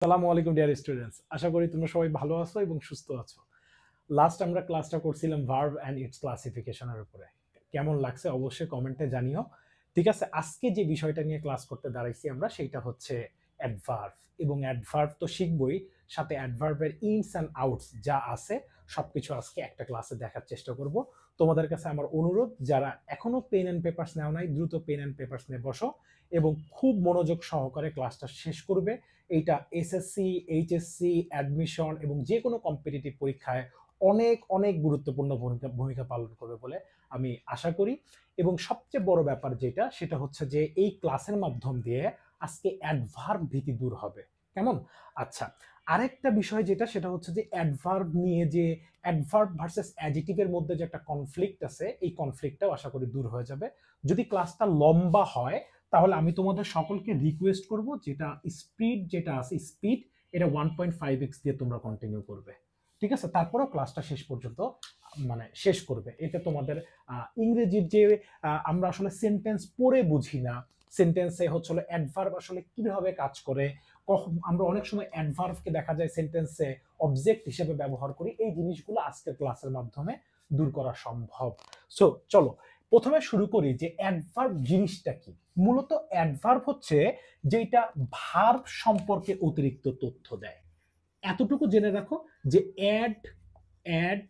আসসালামু আলাইকুম dear students, আশা করি তোমরা সবাই ভালো আছো এবং সুস্থ আছো। লাস্ট আমরা ক্লাসটা করছিলাম ভার্ব অ্যান্ড ইটস ক্লাসিফিকেশনের উপরে। কেমন লাগছে অবশ্যই কমেন্টে জানিও। ঠিক আছে, আজকে যে বিষয়টা নিয়ে ক্লাস করতে দাঁড়াইছি আমরা সেইটা হচ্ছে অ্যাডভার্ব। এবং অ্যাডভার্ব তো শিখবই, সাথে অ্যাডভার্বের ইনস অ্যান্ড আউটস যা আছে সবকিছু আজকে একটা ক্লাসে দেখার চেষ্টা করব। তোমাদের কাছে আমার অনুরোধ, যারা এখনো পেন অ্যান্ড পেপারস নেও নাই দ্রুত পেন অ্যান্ড পেপারস নিয়ে বসো এবং খুব মনোযোগ সহকারে ক্লাসটা শেষ করবে। এইটা এসএসসি, এইচএসসি, অ্যাডমিশন এবং যে কোনো কম্পিটিটিভ পরীক্ষায় অনেক অনেক গুরুত্বপূর্ণ ভূমিকা পালন করবে বলে আমি আশা করি। এবং সবচেয়ে বড় ব্যাপার যেটা, সেটা হচ্ছে যে এই ক্লাসের মাধ্যম দিয়ে আজকে অ্যাডভার্ব ভীতি দূর হবে। কেমন? আচ্ছা, আরেকটা বিষয় যেটা, সেটা হচ্ছে যে অ্যাডভার্ব নিয়ে যে অ্যাডভার্ব ভার্সেস অ্যাডজেক্টিভের মধ্যে যে একটা কনফ্লিক্ট আছে, এই কনফ্লিক্টটাও আশা করি দূর হয়ে যাবে। যদি ক্লাসটা লম্বা হয় তাহলে আমি তোমাদের সকলকে রিকোয়েস্ট করব, যেটা স্পিড যেটা আছে স্পিড, এটা 1.5x দিয়ে তোমরা কন্টিনিউ করবে। ঠিক আছে, তারপরেও ক্লাসটা শেষ পর্যন্ত মানে শেষ করবে। এতে তোমাদের ইংরেজির যে আমরা আসলে সেন্টেন্স পড়ে বুঝি না, সেন্টেন্সে হচ্ছে অ্যাডভার্ব আসলে কিভাবে কাজ করে, আমরা অনেক সময় অ্যাডভার্বকে দেখা যায় সেন্টেন্সে অবজেক্ট হিসেবে ব্যবহার করি, এই জিনিসগুলো আজকের ক্লাসের মাধ্যমে দূর করা সম্ভব। সো চলো প্রথমে শুরু করি যে অ্যাডভার্ব জিনিসটা কি। মূলত অ্যাডভার্ব হচ্ছে যেটা ভার্ব সম্পর্কে অতিরিক্ত তথ্য দেয়। এতটুকু জেনে রাখো যে অ্যাড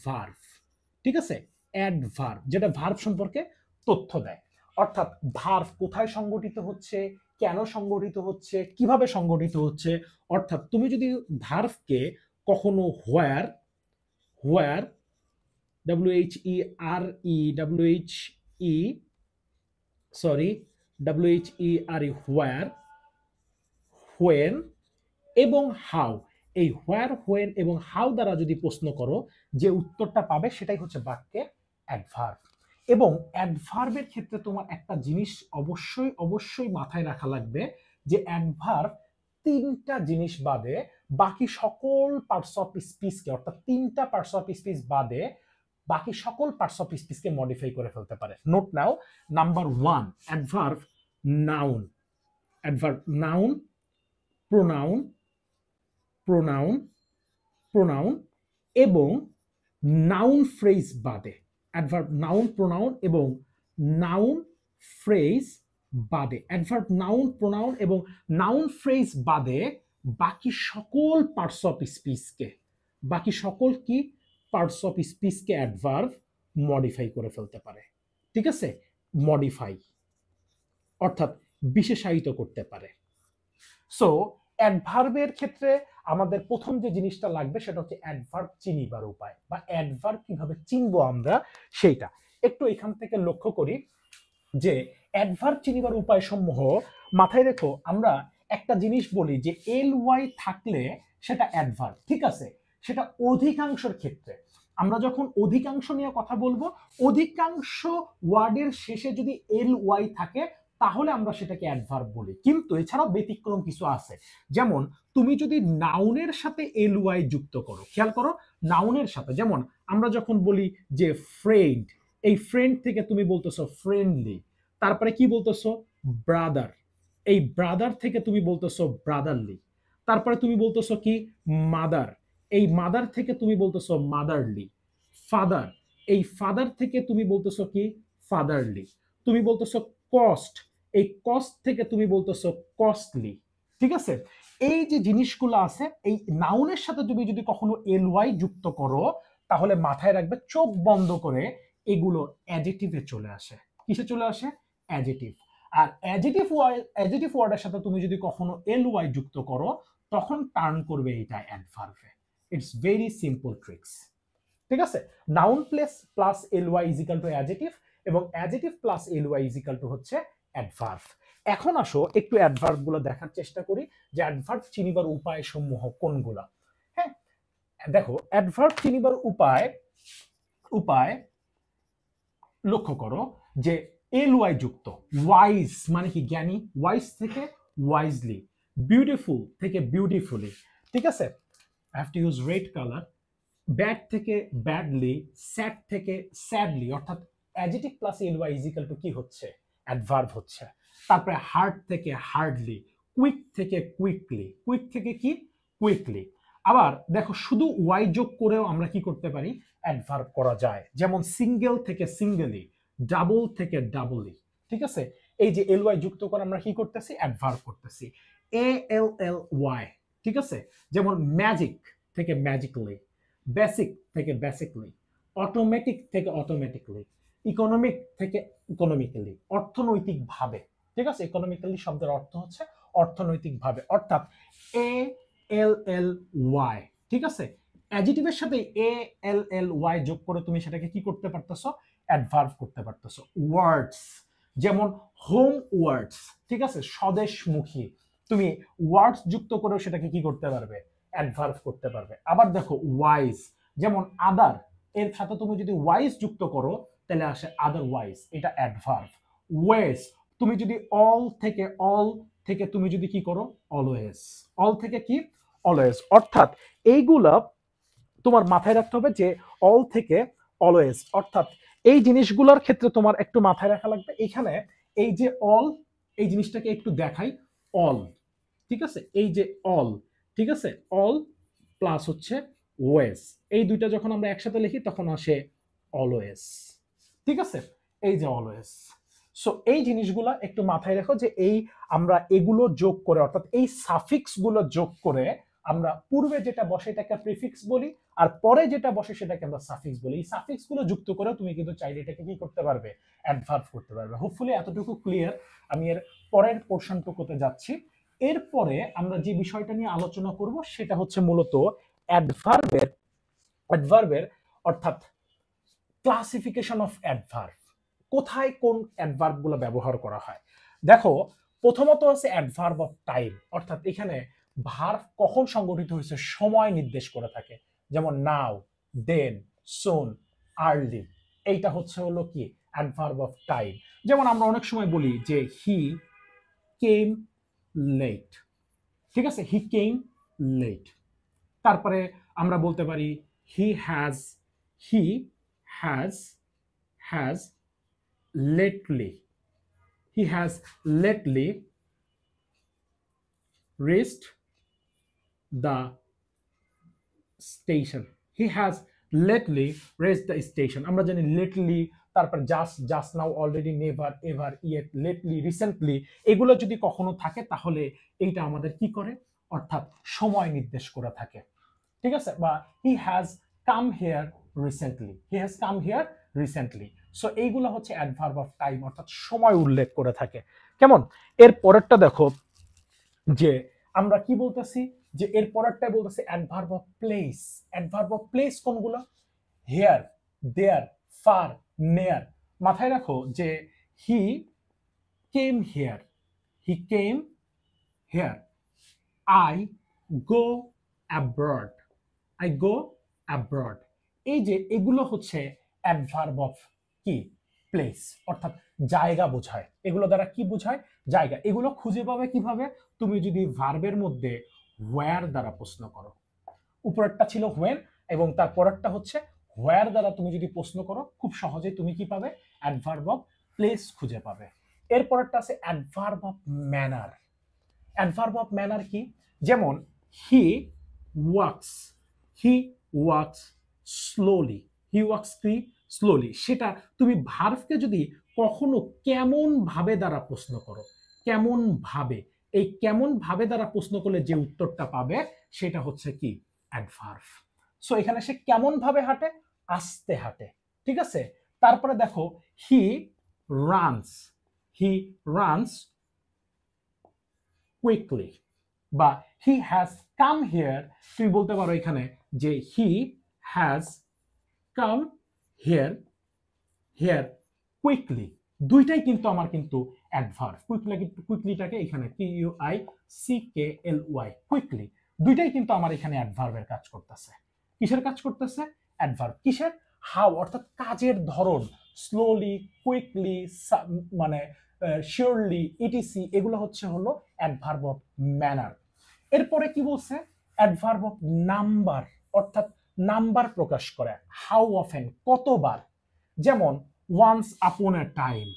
ভার্ব, ঠিক আছে, অ্যাড ভার্ব যেটা ভার্ব সম্পর্কে তথ্য দেয়। অর্থাৎ ভার্ব কোথায় সংগঠিত হচ্ছে, কেন সংগঠিত হচ্ছে, কিভাবে সংগঠিত হচ্ছে। অর্থাৎ তুমি যদি ভার্বকে কখনো হোয়ার, হোয়ার WHERE, sorry WHERE, where, when এবং হাউ, এই হোয়ার, হোয়েন এবং হাউ দ্বারা যদি প্রশ্ন করো, যে উত্তরটা পাবে সেটাই হচ্ছে বাক্যের অ্যাডভার্ব। এবং অ্যাডভার্বের ক্ষেত্রে তোমার একটা জিনিস অবশ্যই অবশ্যই মাথায় রাখা লাগবে, যে অ্যাডভার্ব তিনটা জিনিস বাদে বাকি সকল পার্টস অফ স্পিচকে, অর্থাৎ তিনটা পার্টস অফ স্পিচ বাদে বাকি সকল পার্টস অফ স্পিচকে মডিফাই করে ফেলতে পারে। নোট নাও, number 1, adverb noun, adverb noun, pronoun, pronoun, pronoun এবং নাউন ফ্রেজ বাদে, অ্যাডভার্ব নাউন, প্রোনাউন এবং নাউন ফ্রেজ বাদে, অ্যাডভার্ব নাউন, প্রোনাউন এবং নাউন ফ্রেজ বাদে বাকি সকল পার্টস অফ স্পিচকে, বাকি সকল কি পার্টস অফ স্পিচকে অ্যাডভার্ব মডিফাই করে ফেলতে পারে। ঠিক আছে, মডিফাই অর্থাৎ বিশেষায়িত করতে পারে। সো অ্যাডভার্বের ক্ষেত্রে আমাদের প্রথম যে জিনিসটা লাগবে সেটা হচ্ছে অ্যাডভার্ব চিনিবার উপায়, বা অ্যাডভার্ব কিভাবে চিনবো আমরা সেইটা একটু এখান থেকে লক্ষ্য করি। যে অ্যাডভার্ব চিনিবার উপায় সমূহ মাথায় রেখো। আমরা একটা জিনিস বলি যে এল ওয়াই থাকলে সেটা অ্যাডভার্ব, ঠিক আছে, সেটা অধিকাংশের ক্ষেত্রে। আমরা যখন অধিকাংশ নিয়ে কথা বলবো, অধিকাংশ ওয়ার্ডের শেষে যদি এল ওয়াই থাকে তাহলে আমরা সেটাকে অ্যাডভার্ব বলি। কিন্তু এছাড়াও ব্যতিক্রম কিছু আছে। যেমন তুমি যদি নাউনের সাথে এল ওয়াই যুক্ত করো, খেয়াল করো, নাউনের সাথে, যেমন আমরা যখন বলি যে ফ্রেন্ড, এই ফ্রেন্ড থেকে তুমি বলতেছো ফ্রেন্ডলি, তারপরে কি বলতেছো ব্রাদার, এই ব্রাদার থেকে তুমি বলতেছো ব্রাদারলি, তারপরে তুমি বলতেছো কি মাদার, এই মাদার থেকে তুমি বলতেছো মাদারলি, ফাদার, এই ফাদার থেকে তুমি বলতেছো কি ফাদারলি, তুমি বলতেছো কস্ট, এই কস্ট থেকে তুমি বলতেছো কস্টলি। ঠিক আছে, এই যে জিনিসগুলো আছে, এই নাউনের সাথে তুমি যদি কখনো এল ওয়াই যুক্ত করো তাহলে মাথায় রাখবে চোখ বন্ধ করে এগুলো অ্যাডজেক্টিভে চলে আসে। কিসে চলে আসে? অ্যাডজেক্টিভ। আর অ্যাডজেক্টিভ ওয়ার্ডের সাথে তুমি যদি কখনো এল ওয়াই যুক্ত করো তখন টার্ন করবে এটা অ্যাডভার্বে। It's very simple tricks. ঠিক আছে, noun plus L Y is equal to adjective এবং adjective plus L Y is equal to হচ্ছে অ্যাডভার্ব। এখন আসো একটু অ্যাডভার্ব গুলো দেখার চেষ্টা করি যে অ্যাডভার্ব চিনিবার উপায় সমূহ কোনগুলা। হ্যাঁ, দেখো অ্যাডভার্ব চিনিবার উপায় উপায় লক্ষ্য করো যে এল ওয়াই যুক্ত। ওয়াইজ মানে কি জ্ঞানী, ওয়াইজ থেকে ওয়াইজলি, বিউটিফুল থেকে বিউটিফুলি, ঠিক আছে, I have to use red colour, bad থেকে ব্যাডলি, স্যাড থেকে স্যাডলি, অর্থাৎ adjective plus L Y is equal to কি হচ্ছে? অ্যাডভার্ব হচ্ছে। তারপরে হার্ড থেকে হার্ডলি, কুইক থেকে কুইকলি, কুইক থেকে কি কুইকলি। আবার দেখো শুধু ওয়াই যোগ করেও আমরা কি করতে পারি, অ্যাডভার্ব করা যায়। যেমন সিঙ্গেল থেকে সিঙ্গেলি, ডাবল থেকে ডাবলি, ঠিক আছে। এই যে এল ওয়াই যুক্ত করে আমরা কি করতেছি, অ্যাডভার্ব করতেছি। এ এল এল ওয়াই, ঠিক আছে। যেমন ম্যাজিক থেকে ম্যাজিকলি, বেসিক থেকে বেসিকলি, অটোমেটিক থেকে অটোমেটিকলি, ইকোনমিক থেকে ইকোনমিক্যালি, অর্থনৈতিক ভাবে, ঠিক আছে। ইকোনমিক্যালি শব্দের অর্থ হচ্ছে অর্থনৈতিক ভাবে, অর্থাৎ এ এল এল ওয়াই, ঠিক আছে। অ্যাডজেক্টিভের সাথে এ এল এল ওয়াই যোগ করে তুমি সেটাকে কি করতে পারতেছো, অ্যাডভার্ব করতে পারতেছো। ওয়ার্ডস, যেমন হোম ওয়ার্ডস, ঠিক আছে, স্বদেশমুখী, তুমি ওয়ার্ডস যুক্ত করেও সেটাকে কি করতে পারবে, অ্যাডভার্ব করতে পারবে। আবার দেখো ওয়াইজ, যেমন আদার, এর সাথে তুমি যদি ওয়াইজ যুক্ত করো তাহলে আসে আদারওয়াইজ, এটা অ্যাডভার্ব। ওয়েজ, তুমি যদি অল থেকে তুমি যদি কি করো, অলওয়েজ, অল থেকে কি অলওয়েজ, অর্থাৎ এইগুলা তোমার মাথায় রাখতে হবে যে অল থেকে অলওয়েজ, অর্থাৎ এই জিনিসগুলোর ক্ষেত্রে তোমার একটু মাথায় রাখা লাগবে। এখানে এই যে অল, এই জিনিসটাকে একটু দেখাই, অল, ঠিক আছে, এই যে অল, ঠিক আছে, অল প্লাস হচ্ছে ওয়েজ, এই দুইটা যখন আমরা একসাথে লিখি তখন আসে অলওয়েজ, ঠিক আছে, এই যে অলওয়েজ। সো এই জিনিসগুলো একটু মাথায় রাখো যে এই আমরা এগুলো যোগ করে, অর্থাৎ এই সাফিক্স গুলো যোগ করে আমরা পূর্বে যেটা বসে এটাকে প্রিফিক্স বলি, আর পরে যেটা বসে সেটাকে আমরা সাফিক্স বলি। এই সাফিক্স গুলো যুক্ত করে তুমি কিন্তু চাইলে এটাকে কি করতে পারবে, অ্যাডভার্ব করতে পারবে। হোপফুলি এতটুকু ক্লিয়ার। আমি এর পরের পোর্শনটুকুতে যাচ্ছি। এরপরে আমরা যে বিষয়টা নিয়ে আলোচনা করব সেটা হচ্ছে মূলত অ্যাডভার্বের অর্থাৎ ক্লাসিফিকেশন অফ অ্যাডভার্ব, কোথায় কোন অ্যাডভার্ব গুলো ব্যবহার করা হয়। দেখো প্রথমত আছে অ্যাডভার্ব অফ টাইম, অর্থাৎ এখানে ভার্ব কখন সংগঠিত হয়েছে সময় নির্দেশ করে থাকে, যেমন নাও, দেন, সুন, আর্লি, এইটা হচ্ছে হলো কি অ্যাডভার্ব অফ টাইম। যেমন আমরা অনেক সময় বলি যে হি কেম লেট, ঠিক আছে, হি কেম লেট। তারপরে আমরা বলতে পারি he has lately reached the station, he has lately reached the station। আমরা জানি lately, তারপর just now, already, never, ever, yet, lately, recently, এগুলো যদি কখনো থাকে তাহলে এইটা আমাদের কি করে, অর্থাৎ সময় নির্দেশ করে থাকে, ঠিক আছে। বা he has come here recently, so এইগুলো হচ্ছে অ্যাডভার্ব অফ টাইম, অর্থাৎ সময় উল্লেখ করে থাকে। কেমন, এর পরেরটা দেখো যে আমরা কি বলতেছি, যে এর পরেরটা বলতেছে adverb of place. Adverb of place কোনগুলো, হিয়ার, দেয়ার, ফার, নেয়ার। মাথায় রাখো যে he came here, I go abroad, এই যে এগুলো হচ্ছে অ্যাডভার্ব অফ কি প্লেস, অর্থাৎ জায়গা বোঝায়। এগুলো দ্বারা কি বোঝায়, জায়গা। এগুলো খুঁজে পাবে কিভাবে, তুমি যদি ভার্বের মধ্যে হোয়ার দ্বারা প্রশ্ন করো। উপরেরটা ছিল হোয়েন এবং তার পরেরটা হচ্ছে হোয়ার দ্বারা তুমি যদি প্রশ্ন করো, খুব সহজেই তুমি কি পাবে, অ্যাডভার্ব অফ প্লেস খুঁজে পাবে। এর পরেরটা আছে adverb of manner. Adverb of manner কি, যেমন হি ওয়াক্স স্লোলি, সেটা তুমি ভার্বকে যদি কখনো কেমন ভাবে দ্বারা প্রশ্ন করো, কেমন ভাবে, এই কেমন ভাবে দ্বারা প্রশ্ন করলে যে উত্তরটা পাবে সেটা হচ্ছে কি অ্যাডভার্ব। সো এখানে সে কেমন ভাবে হাঁটে, আস্তে হাঁটে, ঠিক আছে। তারপরে দেখো হি রানস কুইকলি, বা হি হ্যাজ কাম হিয়ার, তুমি বলতে পারো এখানে যে he has come here quickly. দুইটাই কিন্তু আমার কিন্তু অ্যাডভার্ব। কুইকলিটাকে এখানে QUICKLY, কুইকলি, দুইটাই কিন্তু আমার এখানে অ্যাডভার্বের কাজ করতেছে। কিসের কাজ করতেছে, অ্যাডভার্ব। কিসের, হাউ, অর্থাৎ কাজের ধরন, স্লোলি, কুইকলি, মানে শিওরলি, ইটিসি, এগুলো হচ্ছে হলো অ্যাডভার্ব অফ ম্যানার। এরপরে কি বলছে, অ্যাডভার্ব অফ নাম্বার, অর্থাৎ নাম্বার প্রকাশ করে, হাউ অফেন, কতবার। যেমন once upon a time,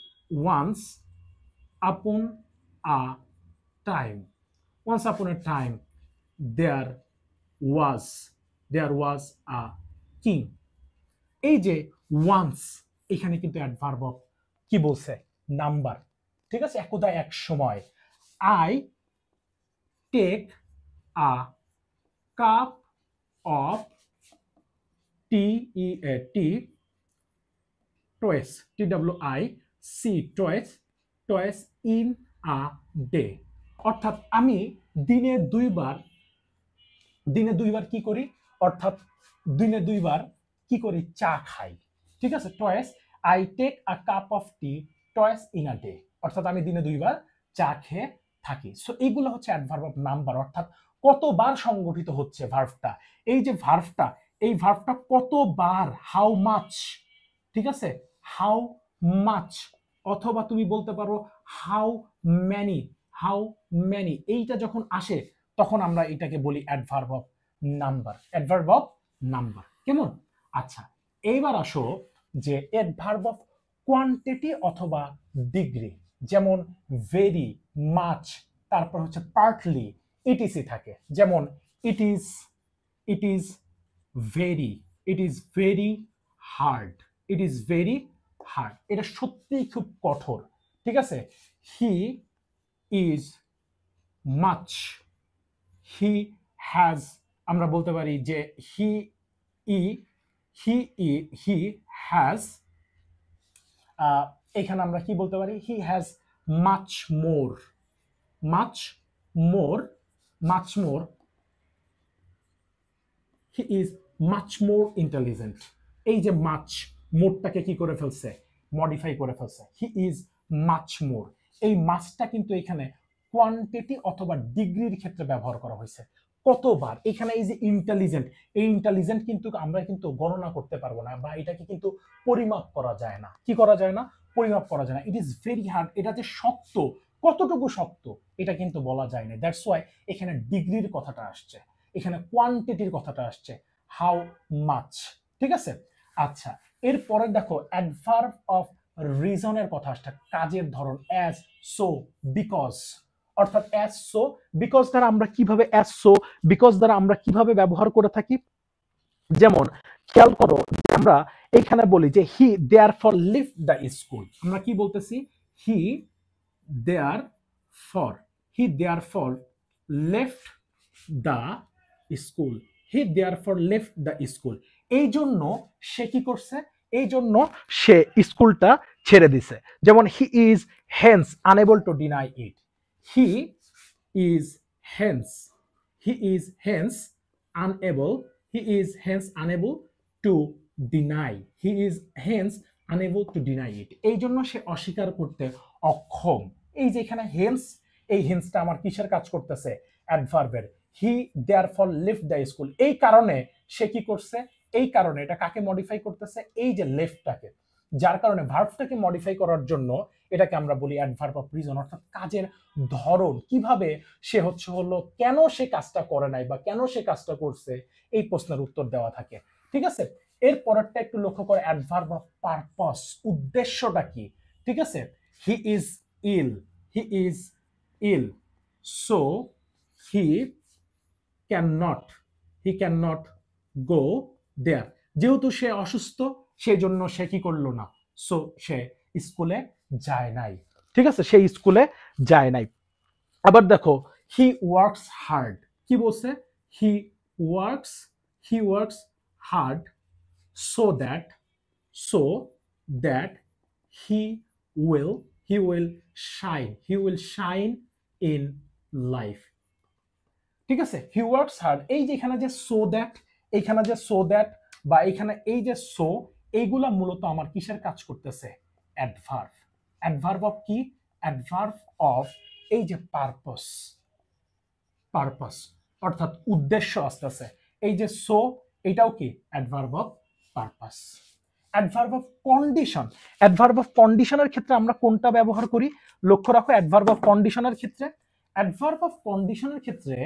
once upon a time there was a king. এই যে once এখানে কিন্তু অ্যাডভার্ব অফ কি বলছে নাম্বার, ঠিক আছে, একদা এক সময়। I take a cup of tea twice, twice in a day, অর্থাৎ আমি দিনে দুইবার কি করি, অর্থাৎ দিনে দুইবার কি করি, চা খাই, ঠিক আছে। Twice, I take a cup of tea twice in a day, অর্থাৎ আমি দিনে দুইবার চা খেয়ে থাকি। সো এইগুলো হচ্ছে অ্যাডভার্ব অফ নাম্বার, অর্থাৎ কতবার সংগঠিত হচ্ছে ভার্বটা। এই যে ভার্বটা, এই ভার্বটা কতবার, হাউ মাচ, ঠিক আছে, হাউ মাচ, অথবা তুমি বলতে পারো হাউ ম্যানি, এইটা যখন আসে তখন আমরা এটাকে বলি adverb of number, adverb of number, কেমন? আচ্ছা, এইবার আসো যে অ্যাডভার্ব অফ কোয়ান্টিটি অথবা ডিগ্রি, যেমন ভেরি, মাচ, তারপর হচ্ছে পার্টলি, ইটিসি থাকে। যেমন ইট ইজ ভেরি হার্ড, এটা সত্যিই খুব কঠোর, ঠিক আছে। He is much, he has, আমরা বলতে পারি যে হি হ্যাজ, এখানে আমরা কি বলতে পারি, he has much more, he is much more intelligent. এই যে মাচ, মোরটাকে কি করে ফেলছে, মডিফাই করে ফেলছে, হি ইজ মাচ মোর। এই মাচটা কিন্তু এখানে কোয়ান্টিটি অথবা ডিগ্রির ক্ষেত্রে ব্যবহার করা হয়েছে। কতবার, এখানে এই যে ইন্টেলিজেন্ট, এই ইন্টেলিজেন্ট কিন্তু আমরা কিন্তু গণনা করতে পারবো না, বা এটাকে কিন্তু পরিমাপ করা যায় না। কি করা যায় না, পরিমাপ করা যায় না। ইট ইজ ভেরি হার্ড, এটা যে শক্ত, কতটুকু শক্ত এটা কিন্তু বলা যায় না। দ্যাটস ওয়াই এখানে ডিগ্রির কথাটা আসছে, এখানে কোয়ান্টিটির কথাটা আসছে, হাউ মাচ, ঠিক আছে। আচ্ছা, এরপরে দেখো অ্যাডভার্ব অফ রিজনের কথা আসছে, কাজের ধরন, অ্যাজ, সো, বিকজ, অর্থাৎ অ্যাজ, সো, বিকজ দ্বারা আমরা কিভাবে, অ্যাজ, সো, বিকজ দ্বারা আমরা কিভাবে ব্যবহার করে থাকি। যেমন খেয়াল করো, আমরা এখানে বলি যে হি দেয়ারফর লিফট দ্য স্কুল, আমরা কি বলতেছি, হি দেয়ারফর লেফট দ্য স্কুল, এই জন্য সে কি করছে, এই জন্য সে স্কুলটা ছেড়ে দিছে। যেমন he is hence unable to deny it, he is hence unable to deny it, এই জন্য সে অস্বীকার করতে অক্ষম। এই যে এখানে হেন্স, এই হেন্সটা আমার কিসের কাজ করতেছে, অ্যাডভার্বের। হি দেয়ারফর লিফট দ্য স্কুল, এই কারণে সে কি করছে, এই কারণে এটা কাকে মডিফাই করতেছে, এই যে লেফটটাকে, যার কারণে ভার্বটাকে মডিফাই করার জন্য এটাকে আমরা বলি অ্যাডভার্ব অফ রিজন, অর্থাৎ কাজের ধরন, কিভাবে সে হলো, কেন সে কাজটা করে নাই বা কেন সে কাজটা করছে, এই প্রশ্নের উত্তর দেওয়া থাকে, ঠিক আছে। এর পরেরটা একটু লক্ষ্য করে, অ্যাডভার্ব অফ পারপাস, উদ্দেশ্যটা কি, ঠিক আছে। He is ill so he ক্যাননট গো দেয়ার, যেহেতু সে অসুস্থ সেই জন্য সে কি করলো না, সো সে স্কুলে যায় নাই, ঠিক আছে, সে স্কুলে যায় নাই। আবার দেখো হি ওয়ার্কস হার্ড, কি বলছে, he works hard so that he will shine in life, ঠিক আছে। হি ওয়ার্কস হার্ড, এই যে এখানে যে সো দ্যাট, এইখানে যে সো দ্যাট, বা এখানে এই যে সো, এইগুলা মূলত আমার কিসের কাজ করতেছে, অ্যাডভার্ব অফ কি, অ্যাডভার্ব অফ এই যে পারপাস, অর্থাৎ উদ্দেশ্য আসতেছে। এই যে সো, এটাও কি adverb of purpose. Adverb of কন্ডিশনের ক্ষেত্রে আমরা কোনটা ব্যবহার করি, লক্ষ্য রাখো। অ্যাডভার্ব অফ কন্ডিশনের ক্ষেত্রে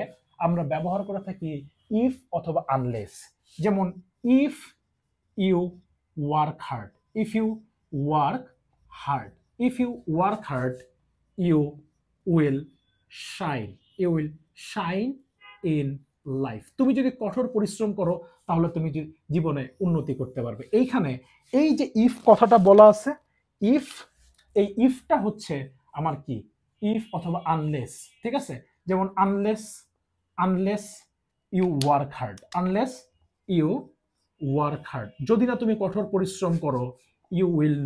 আমরা ব্যবহার করে থাকি ইফ অথবা আনলেস। যেমন if you work hard, you will shine you will shine in life. তুমি যদি কঠোর পরিশ্রম করো তাহলে তুমি জীবনে উন্নতি করতে পারবে। এইখানে এই যে ইফ কথাটা বলা আছে, ইফ, এই ইফটা হচ্ছে আমার কি, ইফ অথবা আনলেস, ঠিক আছে? যেমন unless, unless you work hard, unless you work hard, যদি না তুমি কঠোর পরিশ্রম করো, you will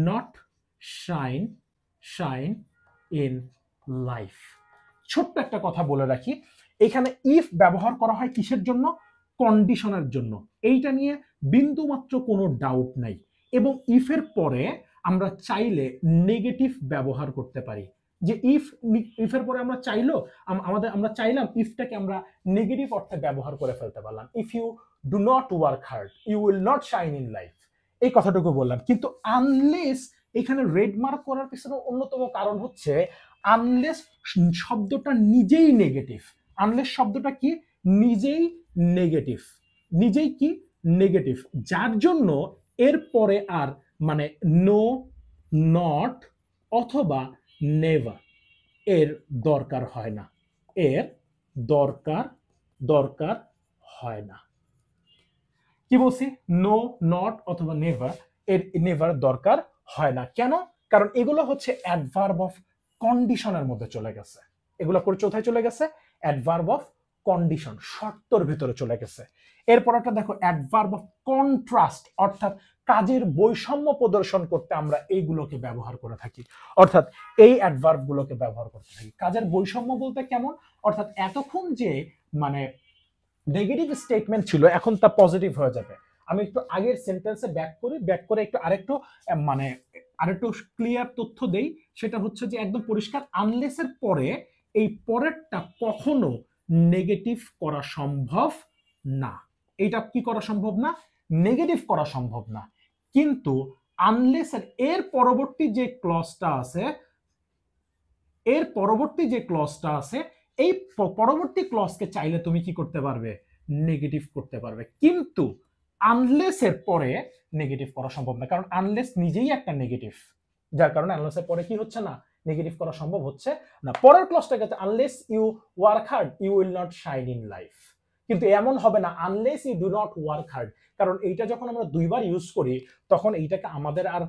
not shine shine in life. ছোট্ট একটা কথা বলে রাখি, এখানে ইফ ব্যবহার করা হয় কিসের জন্য? কন্ডিশনের জন্য। এইটা নিয়ে বিন্দুমাত্র কোনো ডাউট নাই। এবং ইফের পরে আমরা চাইলে নেগেটিভ ব্যবহার করতে পারি, যে ইফের পরে আমরা আমরা চাইলাম ইফটাকে আমরা নেগেটিভ অর্থে ব্যবহার করে ফেলতে পারলাম। If you do not work hard you will not shine in life, এই কথাটুকু বললাম। কিন্তু আনলেস এখানে রেড মার্ক করার পিছনে অন্যতম কারণ হচ্ছে আনলেস শব্দটা নিজেই নেগেটিভ। আনলেস শব্দটা কি? নিজেই নেগেটিভ, নিজেই কি? নেগেটিভ, যার জন্য এর পরে আর মানে নো, নট অথবা নেভার এর দরকার হয় না, এর দরকার হয় না। কি বলছি? নো, নট অথবা নেভার, এর নেভার দরকার হয় না। কেন? কারণ এগুলো হচ্ছে অ্যাডভার্ব অফ কন্ডিশনের মধ্যে চলে গেছে। এগুলো করে কোথায় চলে গেছে? অ্যাডভার্ব অফ কন্ডিশন, শর্তর ভিতরে চলে গেছে। এরপর একটা দেখো, অ্যাডভার্ব অফ কন্ট্রাস্ট, অর্থাৎ কাজের বৈষম্য প্রদর্শন করতে আমরা এইগুলোকে ব্যবহার করে থাকি, অর্থাৎ এই অ্যাডভার্ব গুলোকে ব্যবহার করতে থাকি। কাজের বৈষম্য বলতে কেমন? অর্থাৎ এতক্ষণ যে মানে নেগেটিভ স্টেটমেন্ট ছিল এখন তা পজিটিভ হয়ে যাবে। আমি একটু আগের সেন্টেন্সে ব্যাক করে একটু আরেকটু ক্লিয়ার তথ্য দেই। সেটা হচ্ছে যে একদম পরিষ্কার, আনলেসের পরে এই পরেরটা কখনো নেগেটিভ করা সম্ভব না। এইটা কি করা সম্ভব না? নেগেটিভ করা সম্ভব না। কিন্তু আনলেসের এর পরবর্তী যে ক্লজটা আছে, এই পরবর্তী ক্লজকে চাইলে তুমি কি করতে পারবে? নেগেটিভ করতে পারবে। কিন্তু আনলেসের পরে নেগেটিভ করা সম্ভব না, কারণ আনলেস নিজেই একটা নেগেটিভ, যার কারণে আনলেসের পরে কি হচ্ছে না? নেগেটিভ করা সম্ভব হচ্ছে না। পরের ক্লজটাকে unless you work hard you will not shine in life, কিন্তু এমন হবে না unless you do not work hard, কারণ এইটা যখন আমরা দুইবার ইউজ করি তখন এইটাকে আমাদের আর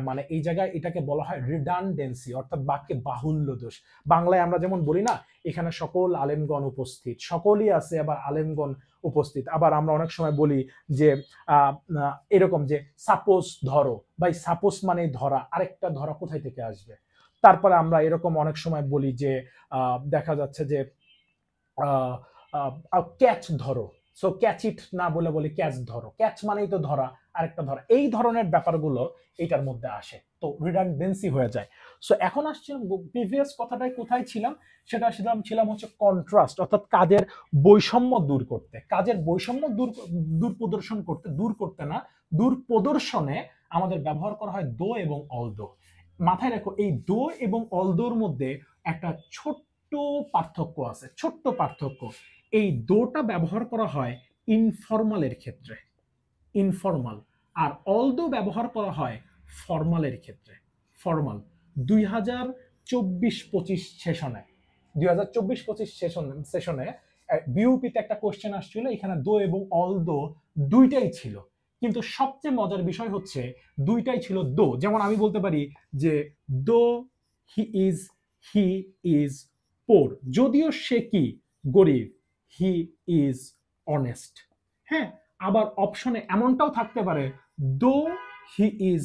মানে এই জায়গায় এটাকে বলা হয় রিডান্ডেন্সি, অর্থাৎ বাক্যে বাহুল্য দোষ। বাংলায় আমরা যেমন বলি না, এখানে সকল আলেমগণ উপস্থিত, সকলই আছে আবার আলেমগণ উপস্থিত। আবার আমরা অনেক সময় বলি যে এরকম যে সাপোজ ধরো, বা সাপোজ মানে ধরা, আরেকটা ধরা কোথায় থেকে আসবে? তারপরে আমরা এরকম অনেক সময় বলি যে দেখা যাচ্ছে যে ক্যাচ ধরো, সো ক্যাচ ইট না বলে বলি ক্যাচ ধরো, ক্যাচ মানেই তো ধরা, আরেকটা ধরা, এই ধরনের ব্যাপারগুলো এইটার মধ্যে আসে, তো রিডান্ডেন্সি হয়ে যায়। সো এখন আসছে প্রিভিয়াস কথাটায় কোথায় ছিলাম? সেটা ছিলাম হচ্ছে কন্ট্রাস্ট, অর্থাৎ কাজের বৈষম্য দূর করতে। কাজের বৈষম্য দূর প্রদর্শনে আমাদের ব্যবহার করা হয় দো এবং অলদো। মাথায় রাখো, এই দো এবং অলদোর মধ্যে একটা ছোট্ট পার্থক্য আছে, ছোট্ট পার্থক্য। এই দোটা ব্যবহার করা হয় ইনফর্মালের ক্ষেত্রে, ইনফর্মাল, আর অলদো ব্যবহার করা হয় ফর্মালের ক্ষেত্রে, ফর্মাল। 2024-25 সেশনে বিউপিতে একটা কোশ্চেন আসছিল, এখানে দো এবং অলদো দুইটাই ছিল, কিন্তু সবচেয়ে মজার বিষয় হচ্ছে দুইটাই ছিল দো। যেমন আমি বলতে পারি যে দো হি ইজ পোর, যদিও সে কি গরিব, হি ইজ অনেস্ট। হ্যাঁ, আবার অপশনে এমনটাও থাকতে পারে দো he is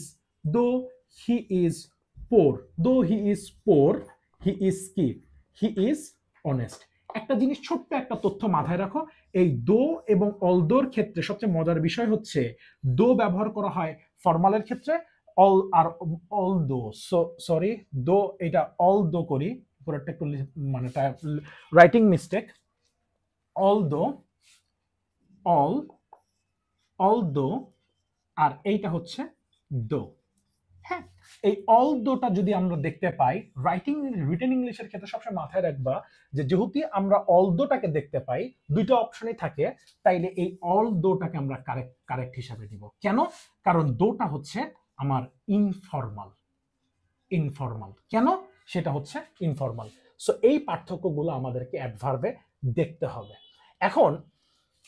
poor, he is honest. একটা জিনিস, ছোট্ট একটা তথ্য মাথায় রাখো, এই দো এবং অলদোর ক্ষেত্রে সবচেয়ে মজার বিষয় হচ্ছে দো ব্যবহার করা হয় ফর্মালের ক্ষেত্রে, অলদো, সরি দো, এটা অলদো করি, পুরোটা একটু মানে রাইটিং মিস্টেক, অলদো, আর এইটা হচ্ছে দো। হ্যাঁ, এই অলদোটা যদি আমরা দেখতে পাই রিটেন ইংলিশের ক্ষেত্রে সবসময় মাথায় রাখবা যে যেহেতু আমরা অলদোটাকে দেখতে পাই, দুইটা অপশনই থাকে, তাইলে এই অলদোটাকে আমরা কারেক্ট হিসাবে দিব। কেন? কারণ দোটা হচ্ছে আমার ইনফর্মাল। কেন? সেটা হচ্ছে ইনফর্মাল। সো এই পার্থক্যগুলো আমাদেরকে অ্যাডভার্বে দেখতে হবে। এখন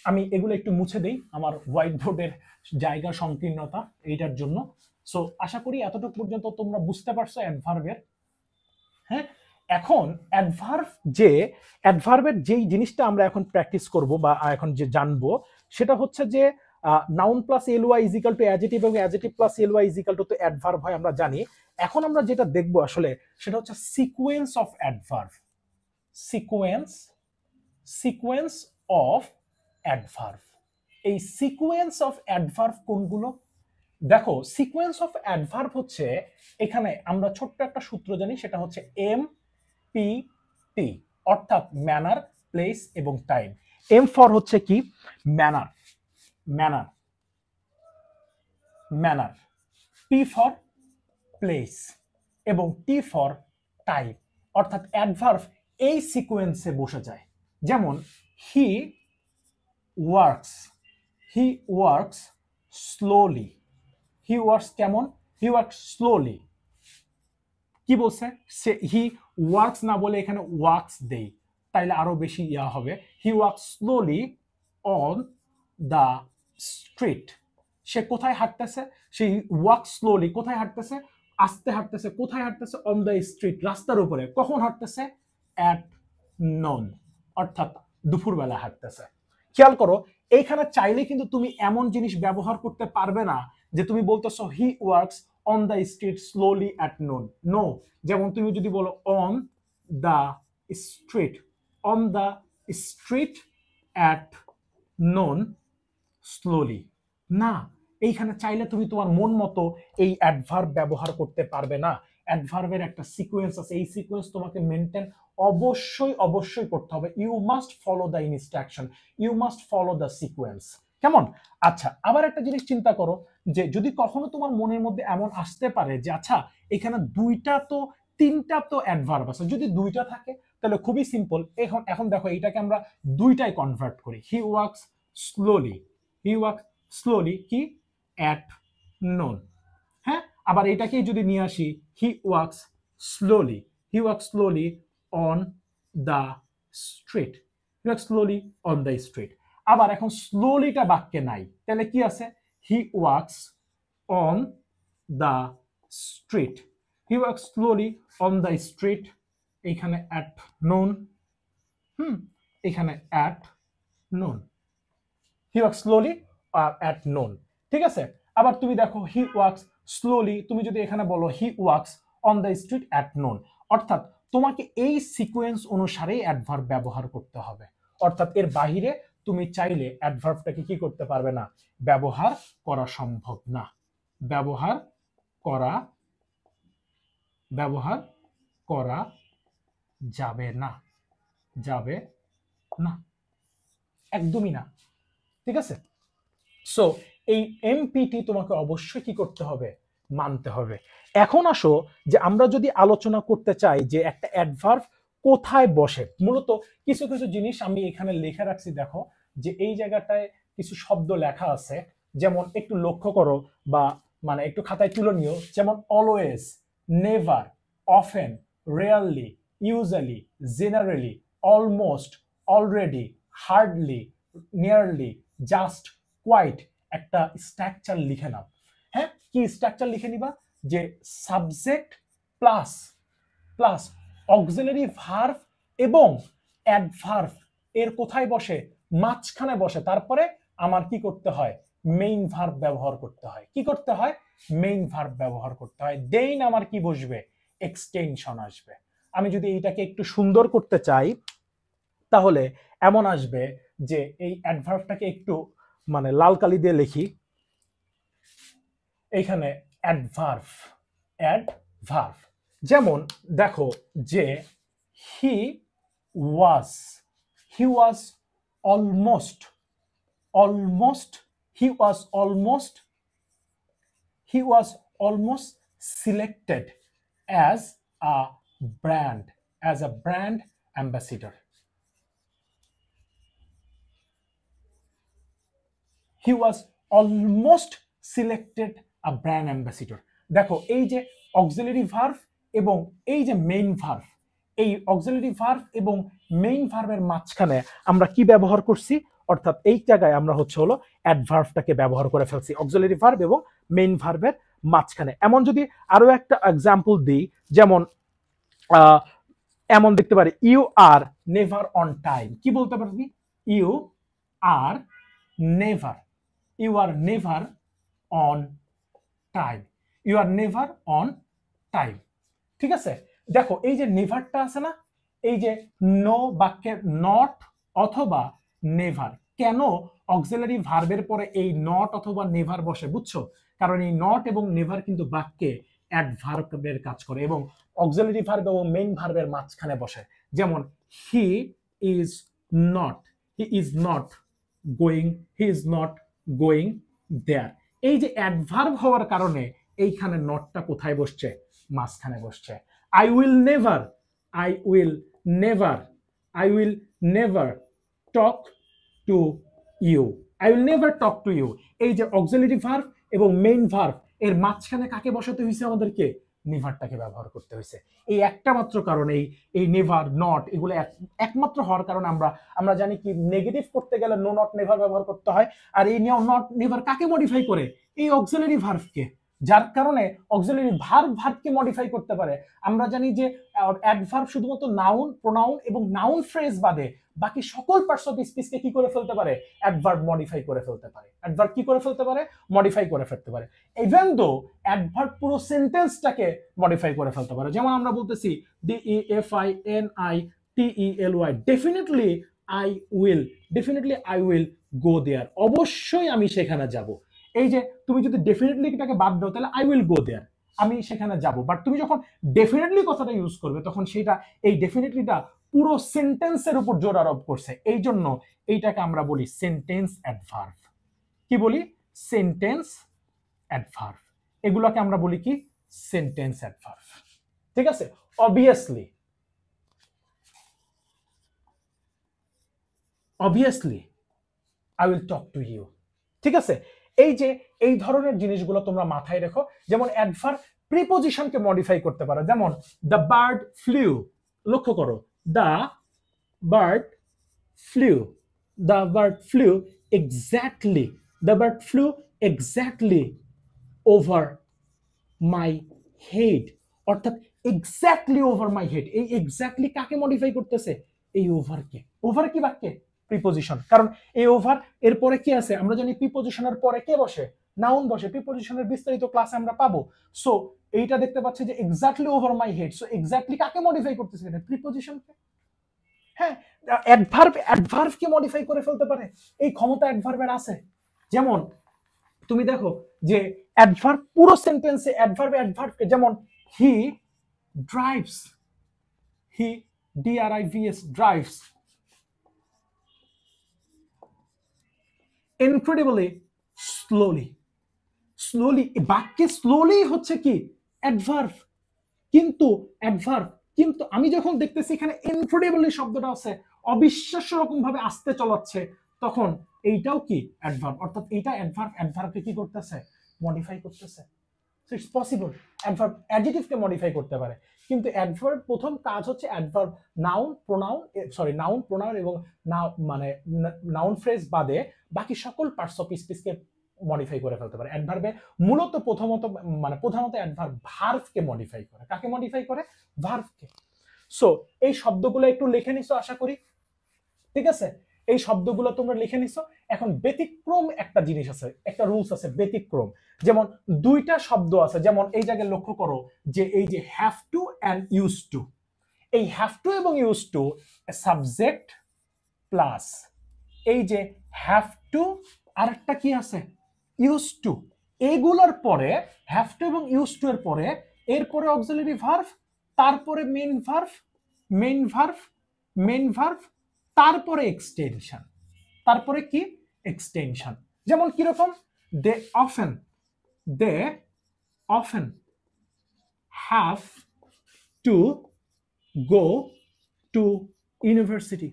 আমি এগুলো একটু মুছে দেই আমার হোয়াইট বোর্ডের জায়গা সংকীর্ণতা এইটার জন্য। সো আশা করি এতটুকু পর্যন্ত তোমরা বুঝতে পারছো অ্যাডভার্বের। হ্যাঁ, এখন অ্যাডভার্বের যেই জিনিসটা আমরা এখন প্র্যাকটিস করব বা এখন যে জানবো সেটা হচ্ছে যে noun plus L Y is equal to adjective এবং adjective plus L Y is equal to adverb হয় আমরা জানি। এখন আমরা যেটা দেখবো আসলে সেটা হচ্ছে sequence of adverb. Sequence of adverb. এই সিকোয়েন্স অফ অ্যাডভার্ব কোনগুলো? দেখো, সিকোয়েন্স অফ অ্যাডভার্ব হচ্ছে, এখানে আমরা ছোট্ট একটা সূত্র জানি, সেটা হচ্ছে MPT, অর্থাৎ ম্যানার, প্লেস এবং টাইম। এম ফর হচ্ছে কি? Manner, manner, manner. P for place এবং টি ফর টাইম। অর্থাৎ অ্যাডভার্ব এই সিকোয়েন্সে বসে যায়। যেমন he works slowly. He works কেমন? He works slowly. কি বলছে? সে হি ওয়ার্কস না বলে এখানে ওয়ার্কস দেই, তাইলে আরো বেশি ইয়া হবে। He works slowly on the street. সে কোথায় হাঁটতেছে? সে ওয়ার্ক স্লোলি, কোথায় হাঁটতেছে? আস্তে হাঁটতেছে। কোথায় হাঁটতেছে? অন দ্য স্ট্রিট, রাস্তার উপরে। কখন হাঁটতেছে? অ্যাট নন, অর্থাৎ দুপুরবেলা হাঁটতেছে। খেয়াল করো, এইখানে চাইলে কিন্তু তুমি এমন জিনিস ব্যবহার করতে পারবে না যে তুমি বলতেছো he works on the street slowly at noon. No, যেমন তুমি যদি বলো on the street, on the street at noon slowly, না, এইখানে চাইলে তুমি তোমার মন মতো এই অ্যাডভার্ব ব্যবহার করতে পারবে না। অ্যাডভার্বের একটা সিকোয়েন্স আছে, এই সিকোয়েন্স তোমাকে মেনটেন অবশ্যই করতে হবে। You must follow the instruction, you must follow the sequence. কেমন? আচ্ছা, আবার একটা জিনিস চিন্তা করো, যে যদি কখনো তোমার মনের মধ্যে এমন আসতে পারে যে আচ্ছা এখানে তিনটা তো অ্যাডভার্ব আছে, যদি দুইটা থাকে তাহলে খুবই সিম্পল। এখন দেখো, এইটাকে আমরা দুইটাই কনভার্ট করি। He works slowly, he works slowly কি? At noon. হ্যাঁ, আবার এটাকেই যদি নিয়ে আসি, he works slowly on the street, he works slowly on the street. আবার এখন স্লোলিটা বাক্যে নাই, তাহলে কি আছে? He works on the street, he works slowly on the street, এইখানে অ্যাট নোন, এখানে at noon, he works slowly at noon. ঠিক আছে? আবার তুমি দেখো, হি ওয়ার্কস স্লোলি, তুমি যদি এখানে বলো হি works on the street at known, অর্থাৎ তোমাকে এই সিকোয়েন্স অনুসারেই অ্যাডভার্ব ব্যবহার করতে হবে। অর্থাৎ এর বাহিরে তুমি চাইলে অ্যাডভার্বটাকে কি করতে পারবে না? ব্যবহার করা সম্ভব না, ব্যবহার করা যাবে না, একদমই না। ঠিক আছে? সো এই এমপিটি তোমাকে অবশ্যই কি করতে হবে? মানতে হবে। এখন আসো, যে আমরা যদি আলোচনা করতে চাই যে একটা অ্যাডভার্ব কোথায় বসে, মূলত কিছু কিছু জিনিস আমি এখানে লিখে রাখছি। দেখো, যে এই জায়গাটায় কিছু শব্দ লেখা আছে, যেমন একটু লক্ষ্য করো বা মানে একটু খাতায় তুলে নিও। যেমন always, never, often, rarely, usually, generally, almost, already, hardly, nearly, just, quite একটা স্ট্রাকচার লিখে নাও। হ্যাঁ, কি স্ট্রাকচার লিখে নিবা? যে subject plus plus auxiliary verb এবং অ্যাডভার্ব এর কোথায় বসে? মাঝখানে বসে। তারপরে আমার কি করতে হয়? মেইন ভার্ব ব্যবহার করতে হয়। কি করতে হয়? মেইন ভার্ব ব্যবহার করতে হয়। দেন আমার কি বসবে? এক্সটেনশন আসবে। আমি যদি এইটাকে একটু সুন্দর করতে চাই তাহলে এমন আসবে যে এই অ্যাডভার্বটাকে একটু মানে লাল কালি দিয়ে লিখি। এইখানে অ্যাডভার্ব, যেমন দেখো যে he was almost selected as a brand ambassador. He was almost selected a brand ambassador. দেখো, এই যে অক্সিলারি ভার্ব এবং এই যে মেইন ভার্ব, এই অক্সিলারি ভার্ব এবং মেইন ভার্বের মাঝখানে আমরা কি ব্যবহার করছি, অর্থাৎ এই জায়গায় আমরা হচ্ছে হলো অ্যাডভার্বটাকে ব্যবহার করে ফেলছি অক্সিলারি ভার্ব এবং মেইন ভার্বের মাঝখানে। এমন যদি আরো একটা এক্সাম্পল দিই, যেমন এমন দেখতে পারি you are never on time. কি বলতে পারবি? You are never, you are never on time, you are never on time. ঠিক আছে, দেখো এই যে নেভারটা আছে না, এই যে নো বাক্যের নট অথবা নেভার, কেন অক্সিলারি ভার্বের পরে এই নট অথবা নেভার বসে বুঝছো? কারণ এই নট এবং নেভার কিন্তু বাক্যে অ্যাডভার্বের কাজ করে এবং অক্সিলারি ভার্ব এবং মেইন ভার্বের মাঝখানে বসে। যেমন he is not, he is not going, he is not going there. এই যে অ্যাডভার্ব হওয়ার কারণে এইখানে নটটা কোথায় বসছে? মাঝখানে বসছে। I will never, I will never, I will never talk to you, I will never talk to you। এই যে অক্সিলারি ভার্ব এবং মেইন ভার্ব এর মাঝখানে কাকে বসাতে হয়েছে? আমাদেরকে নেভারটাকে ব্যবহার করতে হয়েছে। এই একটা মাত্র কারণে এই নেভার নট এগুলো একমাত্র হওয়ার কারণে আমরা জানি কি নেগেটিভ করতে গেলে নো নট নেভার ব্যবহার করতে হয়। আর এই নট নেভার কাকে মডিফাই করে? এই অক্সিলারি ভার্বকে, যার কারণে অক্সিলারি ভার্বকে মডিফাই করতে পারে। আমরা জানি যে অ্যাডভার্ব শুধুমাত্র নাউন, প্রোনাউন এবং নাউন ফ্রেজ বাদে বাকি সকল পার্টস অফ স্পিচকে কি করে ফেলতে পারে? অ্যাডভার্ব মডিফাই করে ফেলতে পারে। অ্যাডভার্ব কি করে ফেলতে পারে? মডিফাই করে ফেলতে পারে। ইভেন দো অ্যাডভার্ব পুরো সেন্টেন্সটাকে মডিফাই করে ফেলতে পারে। যেমন আমরা বলতেছি DEFINITELY, definitely I will, definitely I will go there, অবশ্যই আমি সেখানে যাব। এই যে তুমি যদি ডেফিনেটলিটাকে বাদ দাও তাহলে আই উইল গো দেয়ার, আমি সেখানে যাব। বাট তুমি যখন ডেফিনেটলি কথাটা ইউজ করবে তখন সেটা এই ডেফিনেটলিটা পুরো সেন্টেন্সের উপর জোর আরোপ করছে। এই জন্য এইটাকে আমরা বলি সেন্টেন্স অ্যাডভার্ব। কি বলি? Sentence adverb. এগুলোকে আমরা বলি কি? Sentence adverb. ঠিক আছে, obviously I will talk to you. ঠিক আছে, এই যে এই ধরনের জিনিসগুলো তোমরা মাথায় রেখো। যেমন অ্যাডভার্ব প্রিপজিশনকে মডিফাই করতে পারে। যেমন দ্য বার্ড ফ্লিউ, লক্ষ্য করো, the bird flew, the bird flew exactly, the bird flew exactly over my head, অর্থাৎ এক্স্যাক্টলি ওভার মাই হেড। এই এক্স্যাক্টলি কাকে মডিফাই করতেছে? এই ওভারকে। ওভার কি বাক্যে? প্রিপজিশন। কারণ এই ওভার এর পরে কি আছে? আমরা জানি প্রিপজিশনের পরে কে বসে? নাউন বসে। প্রিপজিশনের বিস্তারিত ক্লাসে আমরা পাবো। সো এইটা দেখতে পাচ্ছি যে exactly over my head. So exactly কাকে মডিফাই করতেছে? এটা প্রিপজিশনকে। হ্যাঁ, অ্যাডভার্বকে মডিফাই করে ফেলতে পারে, এই ক্ষমতা অ্যাডভার্বের আছে। যেমন তুমি দেখো যে অ্যাডভার্ব পুরো সেন্টেন্সে অ্যাডভার্বকে, যেমন হি ড্রাইভস, হি DRIVS drives incredibly slowly. Slowly, বাক্যে স্লোলি হচ্ছে কি? অ্যাডভার্ব। কিন্তু অ্যাডভার্ব, কিন্তু আমি যখন দেখতেছি এখানে ইনক্রেডিবলি শব্দটা আছে, অবিশ্বাস্য রকম ভাবে আসতে চলাচ্ছে, তখন এইটাও কি? অ্যাডভার্ব। অর্থাৎ এইটা অ্যাডভার্বকে কি করতেছে? মডিফাই করতেছে। সো ইটস পসিবল অ্যাডভার্ব অ্যাডজেক্টিভকে মডিফাই করতে পারে। কিন্তু অ্যাডভার্ব প্রথম কাজ হচ্ছে অ্যাডভার্ব নাউন, প্রোনাউন এবং নাউন ফ্রেজ বাদে বাকি সকল পার্টস অফ স্পিচকে মডিফাই করে ফেলতে পারে। অ্যাডভার্বে মূলত প্রধানত অ্যাডভার্ব ভার্বকে মডিফাই করে। কাকে মডিফাই করে? ভার্বকে। সো এই শব্দগুলো একটু লিখে নিছো আশা করি। ঠিক আছে, এই শব্দগুলো তোমরা লিখে নিছো। এখন ব্যতিক্রম একটা জিনিস আছে, একটা রুলস আছে, ব্যতিক্রম। যেমন দুইটা শব্দ আছে, যেমন এই জায়গায় লক্ষ্য করো যে এই যে have to and use to, এই হ্যাভ টু এবং ইউজ টু সাবজেক্ট প্লাস এই যে হ্যাভ টু আর একটা কি আছে? Use to. এগুলোর পরে হ্যাভ টু এবং ইউজ টু এর পরে এরপরে অক্সিলারি ভার্ব, তারপরে মেইন ভার্ব, তারপরে এক্সটেনশন। তারপরে কি? এক্সটেনশন। যেমন কিরকম? They often have to go to university.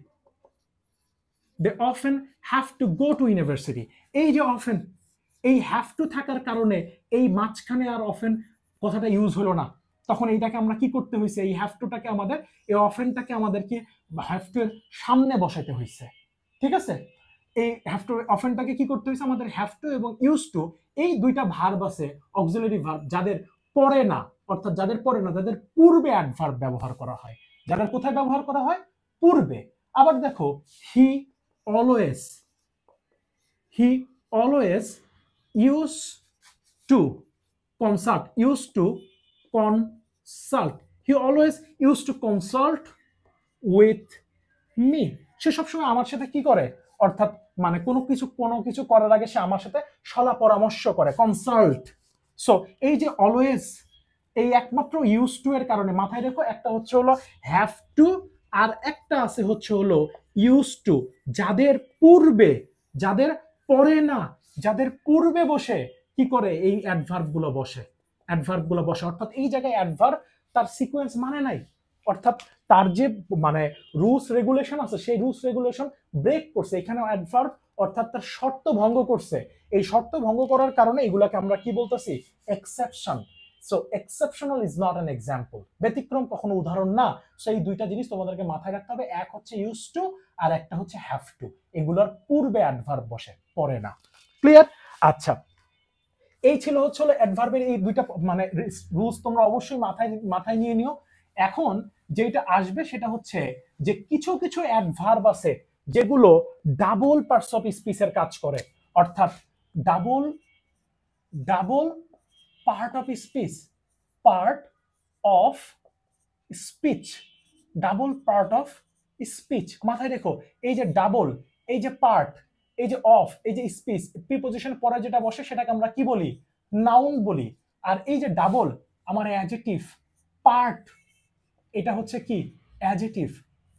They often have to go to university. এই যে অফেন, এই হ্যাভ টু থাকার কারণে এই মাঝখানে আর অফেন কথাটা ইউজ হলো না। তখন এইটাকে আমরা কি করতে হয়েছে, এই হ্যাভ টুটাকে আমাদের, এই অফেনটাকে আমাদেরকে হ্যাভ টু এর সামনে বসাইতে হয়েছে। ঠিক আছে, এই হ্যাভ টু অফেনটাকে কি করতে হয়েছে আমাদের, হ্যাভ টু এবং ইউজ টু এই দুইটা ভার্ব আছে, অক্সিলারি ভার্ব, যাদের পরে না, অর্থাৎ যাদের পরে না, যাদের পূর্বে অ্যাডভার্ব ব্যবহার করা হয়, যাদের কোথায় ব্যবহার করা হয়, পূর্বে। আবার দেখো, he always, he always use to consult, used to consult, he always used to consult with me, সে সবসময় আমার সাথে কি করে, অর্থাৎ মানে কোনো কিছু করার আগে সে আমার সাথে সলা পরামর্শ করে, কনসাল্ট। সো এই যে অলওয়েজ, এই একমাত্র ইউজ টু এর কারণে, মাথায় রেখো, একটা হচ্ছে হলো হ্যাভ টু, আর একটা আছে হচ্ছে হলো ইউজ টু, যাদের পূর্বে, যাদের পরে না, যাদের পূর্বে বসে কি করে, এই অ্যাডভার্ব গুলো বসে, অ্যাডভার্ব গুলো বসে। অর্থাৎ এই জায়গায় অ্যাডভার্ব তার সিকোয়েন্স মানে নাই, অর্থাৎ তার যে মানে রুলস রেগুলেশন আছে, সেই রুলস রেগুলেশন ব্রেক করছে, এখানে অ্যাডভার্ব অর্থাৎ তার শর্ত ভঙ্গ করছে। এই শর্ত ভঙ্গ করার কারণে এগুলাকে আমরা কি বলতেছি, exception. So exceptional is not an example, ব্যতিক্রম কখনো উদাহরণ না। সেই দুইটা জিনিস তোমাদেরকে মাথায় রাখতে হবে, এক হচ্ছে ইউজ টু আর একটা হচ্ছে হ্যাভ টু, এগুলোর পূর্বে অ্যাডভার্ব বসে, পরে না। ক্লিয়ার? আচ্ছা, এই ছিল হচ্ছে অ্যাডভার্বের এই দুইটা মানে রুলস, তোমরা অবশ্যই মাথায় নিয়ে নিও। এখন যেটা আসবে সেটা হচ্ছে যে কিছু কিছু অ্যাডভার্ব আছে যেগুলো ডাবল পার্টস অফ স্পিচের কাজ করে, অর্থাৎ double part of speech, part of speech, double part of speech. মাথায় রেখো, এই যে ডাবল, এই যে পার্ট, এই যে অফ, এই যে স্পিচ, প্রিপজিশন পরে যেটা বসে সেটাকে আমরা কি বলি, নাউন বলি। আর এই যে ডাবল, আমার অ্যাডজেক্টিভ, পার্ট, এটা হচ্ছে কি, অ্যাডজেক্টিভ।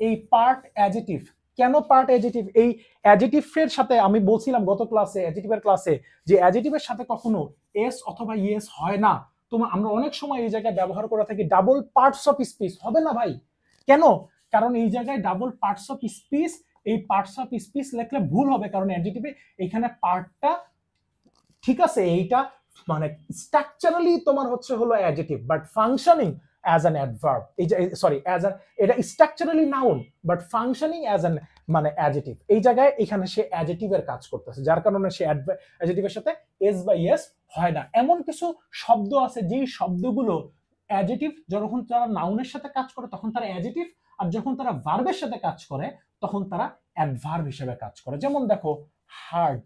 এই পার্ট অ্যাডজেক্টিভ। কেন পার্ট অ্যাডজেক্টিভ? এই অ্যাডজেক্টিভের সাথে আমি বলছিলাম গত ক্লাসে, অ্যাডজেক্টিভের ক্লাসে, যে অ্যাডজেক্টিভের সাথে কখনো এস অথবা ইয়েস হয় না। আমরা অনেক সময় এই জায়গায় ব্যবহার করে থাকি ডাবল পার্টস অফ স্পিচ, হবে না ভাই। কেন? কারণ এই জায়গায় ডাবল পার্টস অফ স্পিচ, এই পার্টস অফ স্পিচ লিখলে ভুল হবে, কারণ অ্যাডজেক্টিভে এখানে পার্টটা ঠিক আছে, এইটা মানে স্ট্রাকচারালি তোমার হচ্ছে হলো adjective, but functioning as an adverb, as an, এটা structurally noun but functioning as an মানে অ্যাডজেক্টিভ। এই জায়গায় এখানে সে অ্যাডজেক্টিভের কাজ করতেছে, যার কারণে সে অ্যাডজেক্টিভের সাথে এস বা ইয়েস হয় না। এমন কিছু শব্দ আছে যেই শব্দগুলো অ্যাডজেক্টিভ, যখন তারা নাউনের সাথে কাজ করে তখন তারা অ্যাডজেক্টিভ, আর যখন তারা ভার্বের সাথে কাজ করে তখন তারা অ্যাডভার্ব হিসেবে কাজ করে। যেমন দেখো, হার্ড।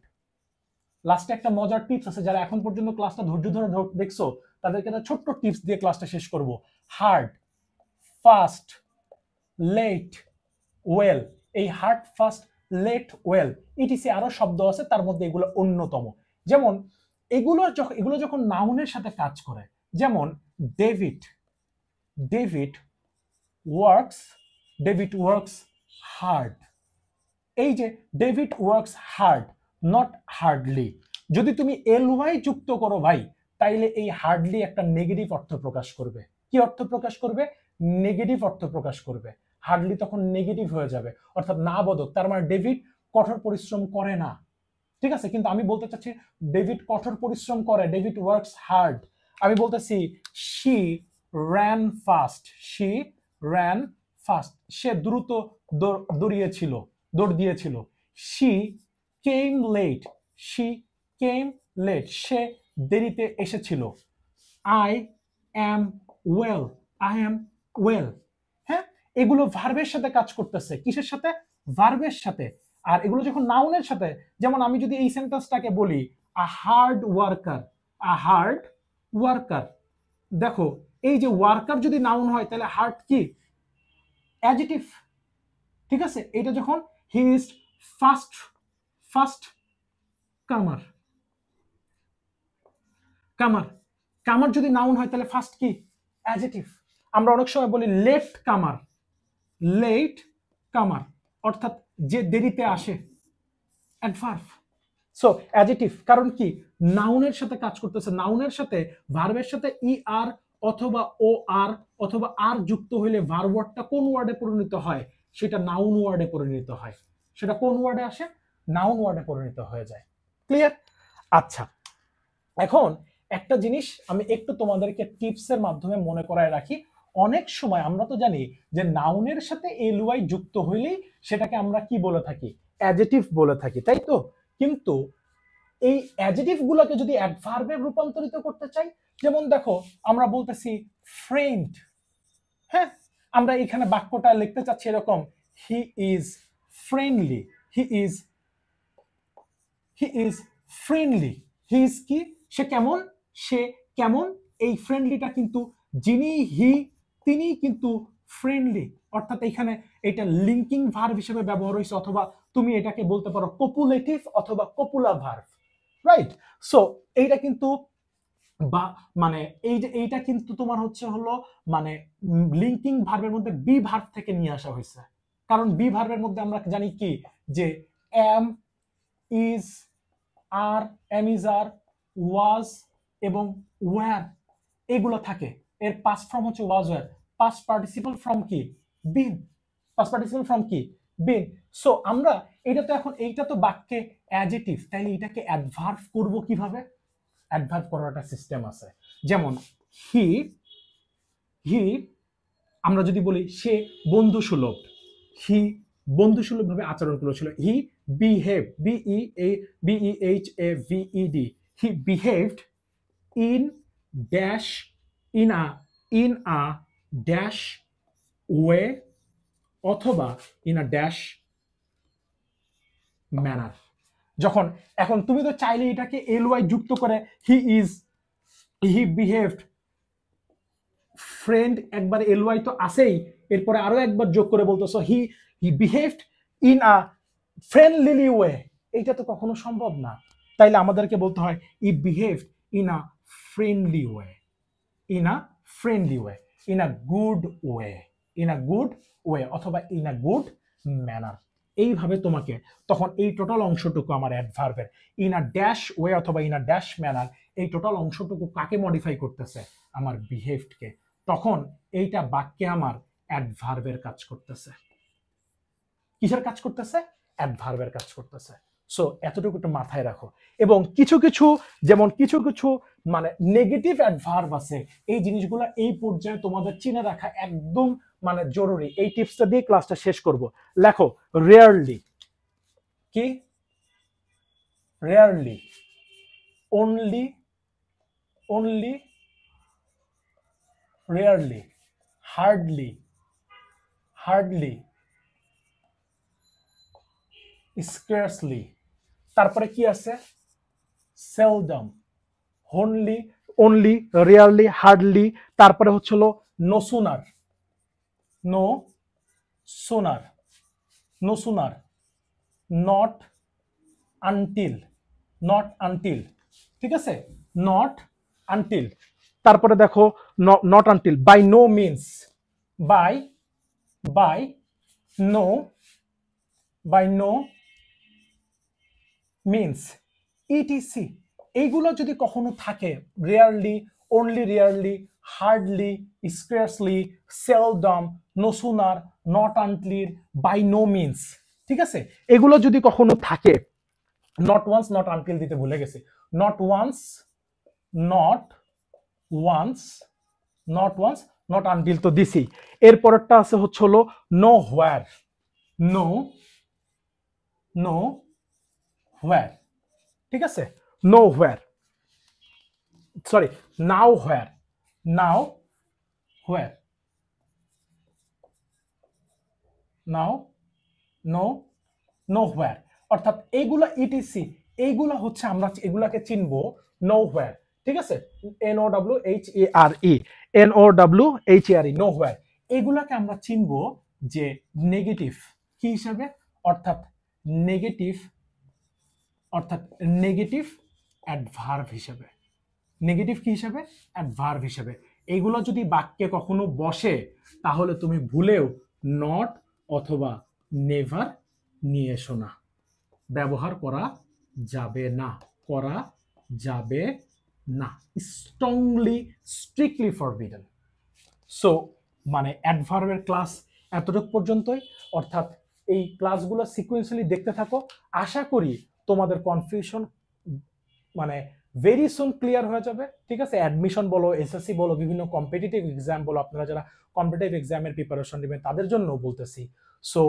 লাস্টে একটা মজার টিপস আছে, যারা এখন পর্যন্ত ক্লাসটা ধৈর্য ধরে দেখছো তাদেরকে একটা ছোট্ট টিপস দিয়ে ক্লাসটা শেষ করব। হার্ড, ফাস্ট, লেট, ওয়েল, এই hard, fast, late, well, etc আরো শব্দ আছে, তার মধ্যে এগুলো অন্যতম। যেমন এগুলো যখন নাউনের সাথে কাজ করে, যেমন ডেভিড ওয়ার্কস হার্ড। এই যে David works hard, not hardly. যদি তুমি এলওয়াই যুক্ত করো ভাই, তাইলে এই হার্ডলি একটা নেগেটিভ অর্থ প্রকাশ করবে। কি অর্থ প্রকাশ করবে? নেগেটিভ অর্থ প্রকাশ করবে। হার্ডলি তখন নেগেটিভ হয়ে যাবে, অর্থাৎ না বোধক। তার মানে ডেভিড কঠোর পরিশ্রম করে না, ঠিক আছে। কিন্তু আমি বলতে চাচ্ছি ডেভিড কঠোর পরিশ্রম করে, ডেভিড ওয়ার্কস হার্ড। আমি বলতেছি শি র্যান ফাস্ট, সে দ্রুত দৌড় দিয়েছিল। শি কেম লেট, সে দেরিতে এসেছিল। I am well. হ্যাঁ, এগুলো ভার্বের সাথে কাজ করতেছে। কিসের সাথে? ভার্বের সাথে। আর এগুলো যখন নাউনের সাথে, যেমন আমি যদি এই সেন্টেন্সটাকে বলি আ হার্ড ওয়ার্কার, দেখো এই যে ওয়ার্কার যদি নাউন হয় তাহলে হার্ড কি? অ্যাডজেক্টিভ, ঠিক আছে। এটা যখন হি ইজ ফাস্ট কামার যদি নাউন হয় তাহলে ফার্স্ট কি? অ্যাডজেক্টিভ। আমরা অনেক সময় বলি লেট কামার, অর্থাৎ যে দেরিতে আসে, অ্যাডভার্ব। সো অ্যাডজেক্টিভ, কারণ কি? নাউনের সাথে কাজ করতেছে। নাউনের সাথে ভার্বের সাথে আর অথবা ও আর অথবা আর যুক্ত হইলে ভার্ব ওয়ার্ডটা কোন ওয়ার্ডে পরিণত হয়? সেটা নাউন ওয়ার্ডে পরিণত হয়। সেটা কোন ওয়ার্ডে আসে? নাউন ওয়ার্ডে পরিণত হয়ে যায়। ক্লিয়ার? আচ্ছা, এখন একটা জিনিস আমি একটু তোমাদেরকে টিপসের মাধ্যমে মনে করায় রাখি, অনেক সময় আমরা তো জানি যে নাউনের সাথে এলওয়াই যুক্ত হইলেই সেটাকে আমরা কি বলে থাকি, অ্যাডজেক্টিভ বলে থাকি, তাই তো? কিন্তু এই অ্যাডজেক্টিভ গুলোকে যদি অ্যাডভার্বে রূপান্তরিত করতে চাই, যেমন দেখো আমরা বলতেছি ফ্রেন্ড, হ্যাঁ, আমরা এখানে বাক্যটা লিখতে চাচ্ছি এরকম, he is friendly, he is friendly, he is কি, সে কেমন, সে কেমন, এই ফ্রেন্ডলিটা কিন্তু যিনি হি তিনি কিন্তু ফ্রেন্ডলি, অর্থাৎ এখানে এটা লিঙ্কিং ভার্ব হিসেবে ব্যবহার হয়েছে, অথবা তুমি এটাকে বলতে পারো কপুলেটিভ অথবা কপুলা ভার্ব, রাইট? সো এইটা কিন্তু বা মানে এইটা কিন্তু তোমার হচ্ছে হলো মানে লিঙ্কিং ভার্বের মধ্যে বি ভার্ব থেকে নিয়ে আসা হয়েছে, কারণ বি ভার্বের মধ্যে আমরা জানি কি যে am, is, are, am is are, was এবং ওয়্যার এগুলো থাকে। এর পাস্ট ফর্ম হচ্ছে was were, past participle form কি বিন, পাস্ট পার্টিসিপল ফর্ম কি বিন। সো আমরা এটা তো এখন এইটা তো বাক্যে অ্যাডজেক্টিভ, তাইলে এটাকে অ্যাডভার্ব করব কিভাবে? অ্যাডভার্ব করার একটা সিস্টেম আছে, যেমন হি হি আমরা যদি বলি সে বন্ধু সুলভ, হি বন্ধু সুলভ ভাবে আচরণ করেছিল, হি behave, বিইএইচএভিইডি, he behaved in dash, in a dash way অথবা ইন আ ড্যাশ ম্যানার। যখন এখন তুমি তো চাইলে এটাকে এলওয়াই যুক্ত করে হি বিহেভড, ফ্রেন্ড একবার এলওয়াই তো আছেই, এরপরে আরো একবার যোগ করে বলতেছো হি behaved in a friendly way, এইটা তো কখনো সম্ভব না, তাইলে আমাদেরকে বলতে হয় হি behaved in a friendly way, in a friendly way, in a good way, in a good way অথবা ইন আ গুড ম্যানার। এইভাবে তোমাকে তখন এই টোটাল অংশটুকু আমার অ্যাডভার্বের ইন আ ড্যাশ ওয়ে অথবা ইন আ ড্যাশ ম্যানার, এই টোটাল অংশটুকু কাকে মডিফাই করতেছে? আমার বিহেভডকে। তখন এইটা বাক্যে আমার অ্যাডভার্বের কাজ করতেছে। কিসের কাজ করতেছে? অ্যাডভার্বের কাজ করতেছে। সো এতটুকু একটু মাথায় রাখো। এবং কিছু কিছু যেমন কিছু কিছু মানে নেগেটিভ অ্যাডভার্ব আছে, এই জিনিসগুলো এই পর্যায়ে তোমাদের চিনে রাখা একদম মানে জরুরি। এই টিপসটা দিয়ে ক্লাসটা শেষ করব। লেখো রেয়ারলি, কি rarely, only, rarely, hardly, scarcely, তারপরে কি আছে? seldom, only, rarely, hardly, তারপরে হচ্ছে no sooner, no sooner, not until, ঠিক আছে, not until, তারপরে দেখো not until, by no means, by no means, etc। এইগুলো যদি কখনো থাকে, rarely, only rarely, hardly, scarcely, seldom, no sooner, not until, by no means, ঠিক আছে, এগুলো যদি কখনো থাকে, not once, not until দিতে ভুলে গেছি, not once, not until তো দিছি। এরপরটা আছে হচ্ছে হলো nowhere, nowhere, ঠিক আছে, nowhere, সরি nowhere, nowhere, অর্থাৎ এইগুলা ইটিসি, এইগুলা হচ্ছে আমরা এগুলাকে চিনবো nowhere, ঠিক আছে, nowhere, nowhere, এগুলাকে আমরা চিনবো যে নেগেটিভ কি হিসাবে, অর্থাৎ নেগেটিভ অ্যাডভার্ব হিসেবে, নেগেটিভ কি হিসাবে? অ্যাডভার্ব হিসেবে। এইগুলো যদি বাক্যে কখনো বসে তাহলে তুমি ভুলেও নট অথবা নেভার নিয়ে এসো না, ব্যবহার করা যাবে না, স্ট্রিক্টলি ফরবিডেন। সো মানে অ্যাডভার্বের ক্লাস এতটুকু পর্যন্তই, অর্থাৎ এই ক্লাসগুলো সিকুয়েন্সিয়ালি দেখতে থাকো, আশা করি তোমাদের কনফিউশন মানে ভেরি সুন ক্লিয়ার হয়ে যাবে, ঠিক আছে। অ্যাডমিশন বলো, এসএসসি বলো, বিভিন্ন কম্পিটিটিভ এক্সাম বলো, আপনারা যারা কম্পিটিটিভ এক্সামের প্রিপারেশন নেবেন তাদের জন্য বলতেছি। So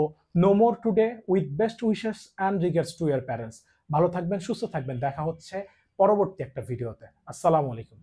no more today, with best wishes and regards to your parents. ভালো থাকবেন, সুস্থ থাকবেন, দেখা হচ্ছে পরবর্তী একটা ভিডিওতে। আসসালামু আলাইকুম।